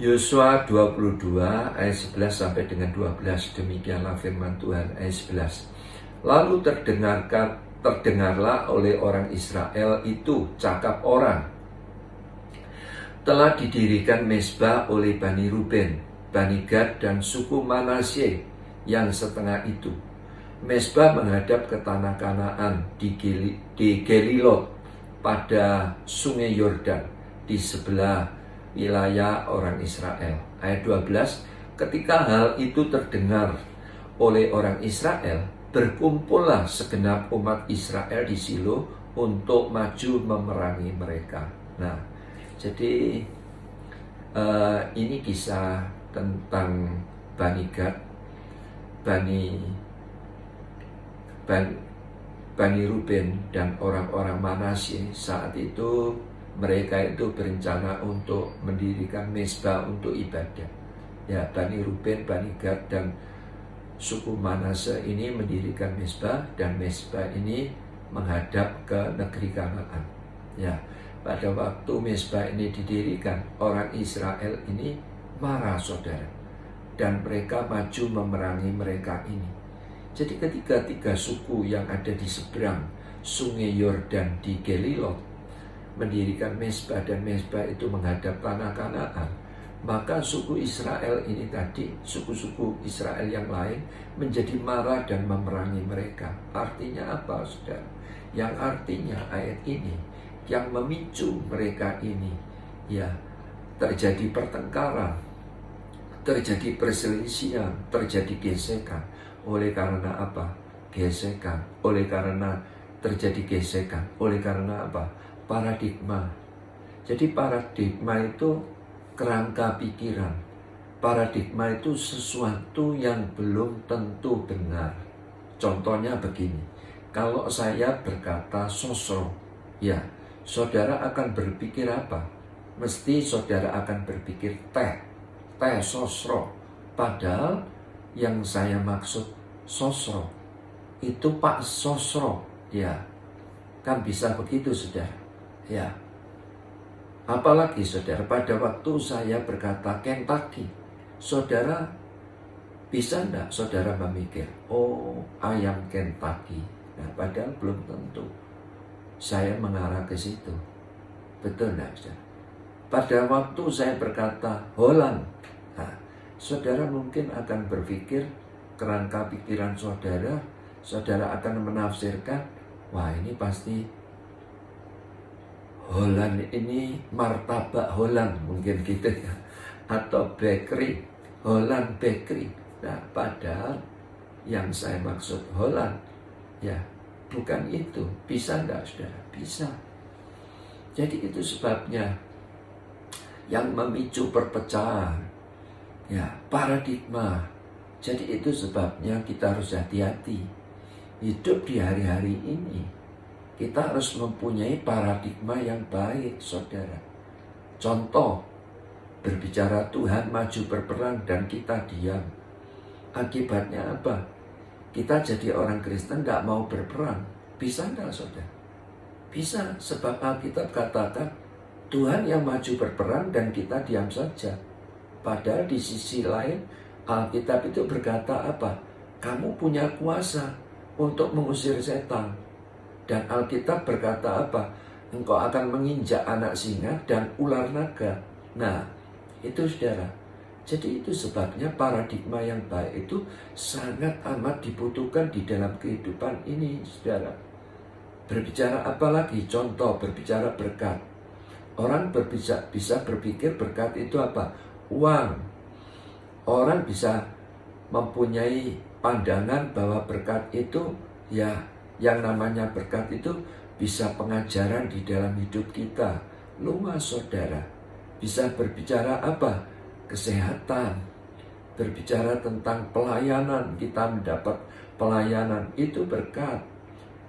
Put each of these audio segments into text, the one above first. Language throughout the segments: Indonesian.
Yosua 22 ayat 11 sampai dengan 12, demikianlah firman Tuhan ayat 11. Lalu terdengarlah oleh orang Israel itu cakap orang, telah didirikan mezbah oleh Bani Ruben, Bani Gad dan suku Manasye yang setengah itu. Mezbah menghadap ke tanah Kanaan di Gelilot pada sungai Yordan di sebelah wilayah orang Israel. Ayat 12, ketika hal itu terdengar oleh orang Israel, berkumpullah segenap umat Israel di Silo untuk maju memerangi mereka. Nah, jadi ini kisah tentang Bani Gad, Bani Ruben dan orang-orang Manasye. Saat itu mereka itu berencana untuk mendirikan mezbah untuk ibadah. Ya, Bani Ruben, Bani Gad dan suku Manasye ini mendirikan mezbah, dan mezbah ini menghadap ke negeri Kanaan. Ya, pada waktu mezbah ini didirikan, orang Israel ini marah, saudara, dan mereka maju memerangi mereka ini. Jadi ketika tiga suku yang ada di seberang sungai Yordan di Gelilot mendirikan mezbah, dan mezbah itu menghadap tanah Kanaan, maka suku Israel ini tadi, suku-suku Israel yang lain menjadi marah dan memerangi mereka. Artinya apa, saudara? Yang artinya ayat ini, yang memicu mereka ini, ya, terjadi pertengkaran, terjadi perselisihan, terjadi gesekan. Oleh karena apa? Gesekan. Oleh karena terjadi gesekan. Oleh karena apa? Paradigma. Jadi paradigma itu kerangka pikiran. Paradigma itu sesuatu yang belum tentu benar. Contohnya begini, kalau saya berkata sosro, ya, saudara akan berpikir apa? Mesti saudara akan berpikir teh sosro. Padahal yang saya maksud sosro itu Pak Sosro, ya, kan bisa begitu, saudara, ya. Apalagi, saudara, pada waktu saya berkata Kentucky, saudara bisa enggak saudara memikir, oh, ayam Kentucky? Nah, padahal belum tentu saya mengarah ke situ. Betul enggak, saudara? Pada waktu saya berkata Holland, nah, saudara mungkin akan berpikir, kerangka pikiran saudara akan menafsirkan, wah, ini pasti Holland ini martabak Holland, mungkin gitu ya, atau bakery, Holland bakery. Nah, padahal yang saya maksud Holland, ya, bukan itu. Bisa enggak, saudara? Bisa. Jadi itu sebabnya yang memicu perpecahan, ya, paradigma. Jadi itu sebabnya kita harus hati-hati hidup di hari-hari ini. Kita harus mempunyai paradigma yang baik, saudara. Contoh, berbicara Tuhan maju berperang dan kita diam. Akibatnya apa? Kita jadi orang Kristen gak mau berperang. Bisa enggak, saudara? Bisa, sebab Alkitab katakan Tuhan yang maju berperang dan kita diam saja. Padahal di sisi lain Alkitab itu berkata apa? Kamu punya kuasa untuk mengusir setan. Dan Alkitab berkata apa? Engkau akan menginjak anak singa dan ular naga. Nah, itu, saudara. Jadi itu sebabnya paradigma yang baik itu sangat amat dibutuhkan di dalam kehidupan ini, saudara. Berbicara apa lagi? Contoh, berbicara berkat. Orang bisa berpikir berkat itu apa? Uang. Orang bisa mempunyai pandangan bahwa berkat itu, ya, yang namanya berkat itu bisa pengajaran di dalam hidup kita. Luas, saudara. Bisa berbicara apa? Kesehatan. Berbicara tentang pelayanan. Kita mendapat pelayanan, itu berkat.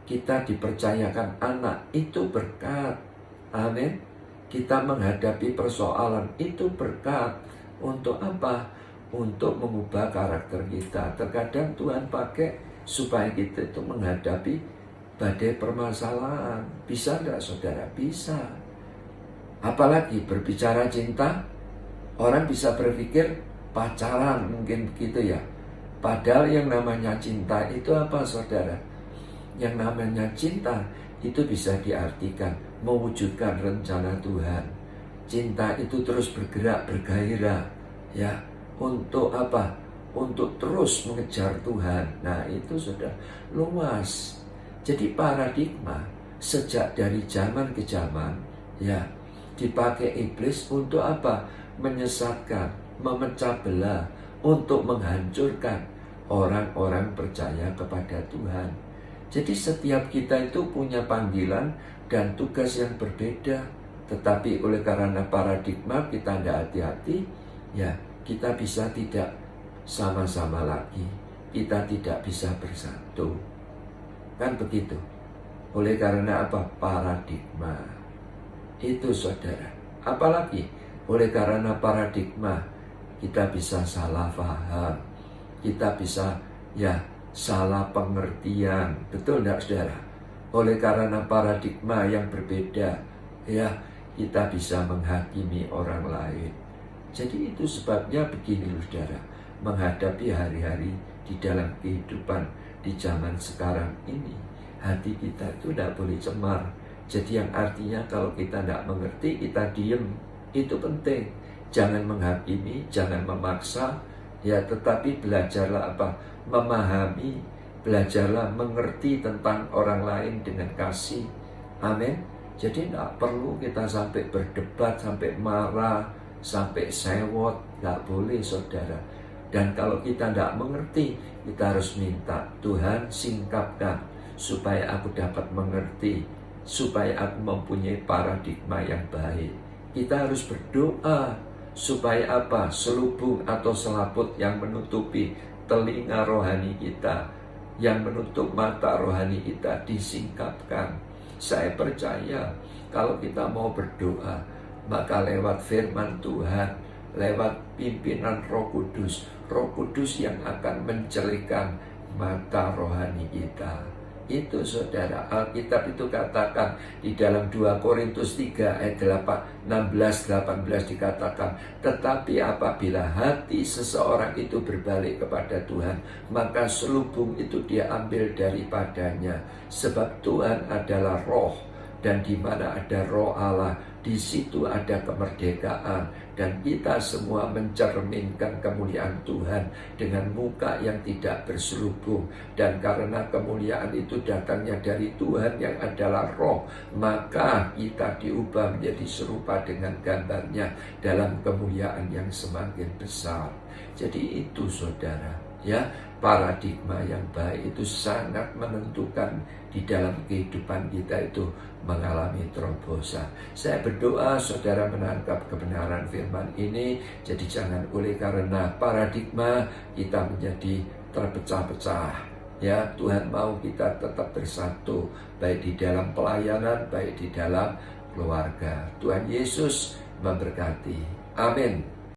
Kita dipercayakan anak, itu berkat. Amin. Kita menghadapi persoalan, itu berkat. Untuk apa? Untuk mengubah karakter kita. Terkadang Tuhan pakai supaya kita itu menghadapi badai permasalahan. Bisa enggak, saudara? Bisa. Apalagi berbicara cinta, Orang bisa berpikir pacaran mungkin begitu ya. Padahal yang namanya cinta itu apa saudara? Yang namanya cinta itu bisa diartikan mewujudkan rencana Tuhan. Cinta itu terus bergerak, bergairah ya. Untuk apa? Untuk terus mengejar Tuhan. Nah itu sudah luas. Jadi paradigma sejak dari zaman ke zaman ya dipakai iblis untuk apa? Menyesatkan, memecah belah, untuk menghancurkan orang-orang percaya kepada Tuhan. Jadi setiap kita itu punya panggilan dan tugas yang berbeda. Tetapi oleh karena paradigma kita tidak hati-hati, ya kita bisa tidak sama-sama lagi. Kita tidak bisa bersatu. Kan begitu. Oleh karena apa? Paradigma. Itu saudara. Apalagi oleh karena paradigma kita bisa salah paham. Kita bisa salah pengertian. Betul tidak saudara? Oleh karena paradigma yang berbeda, kita bisa menghakimi orang lain. Jadi itu sebabnya begini saudara, menghadapi hari-hari di dalam kehidupan di zaman sekarang ini, hati kita itu tidak boleh cemar. Jadi yang artinya kalau kita tidak mengerti, kita diem. Itu penting. Jangan menghakimi, jangan memaksa, tetapi belajarlah apa? Memahami, belajarlah mengerti tentang orang lain dengan kasih. Amin. Jadi tidak perlu kita sampai berdebat, sampai marah, sampai sewot. Tidak boleh saudara. Dan kalau kita tidak mengerti, kita harus minta Tuhan singkapkan supaya aku dapat mengerti, supaya aku mempunyai paradigma yang baik. Kita harus berdoa supaya apa? Selubung atau selaput yang menutupi telinga rohani kita, yang menutup mata rohani kita disingkapkan. Saya percaya kalau kita mau berdoa, maka lewat firman Tuhan, lewat pimpinan Roh Kudus yang akan mencelikan mata rohani kita. Itu saudara, Alkitab itu katakan di dalam 2 Korintus 3 ayat 16-18 dikatakan, tetapi apabila hati seseorang itu berbalik kepada Tuhan, maka selubung itu dia ambil daripadanya. Sebab Tuhan adalah roh, dan di mana ada roh Allah, di situ ada kemerdekaan. Dan kita semua mencerminkan kemuliaan Tuhan dengan muka yang tidak berselubung. Dan karena kemuliaan itu datangnya dari Tuhan yang adalah roh, maka kita diubah menjadi serupa dengan gambarnya dalam kemuliaan yang semakin besar. Jadi itu saudara, paradigma yang baik itu sangat menentukan di dalam kehidupan kita itu mengalami terobosan. Saya berdoa saudara menangkap kebenaran firman ini. Jadi jangan oleh karena paradigma kita menjadi terpecah-pecah. Tuhan mau kita tetap bersatu, baik di dalam pelayanan, baik di dalam keluarga. Tuhan Yesus memberkati. Amin.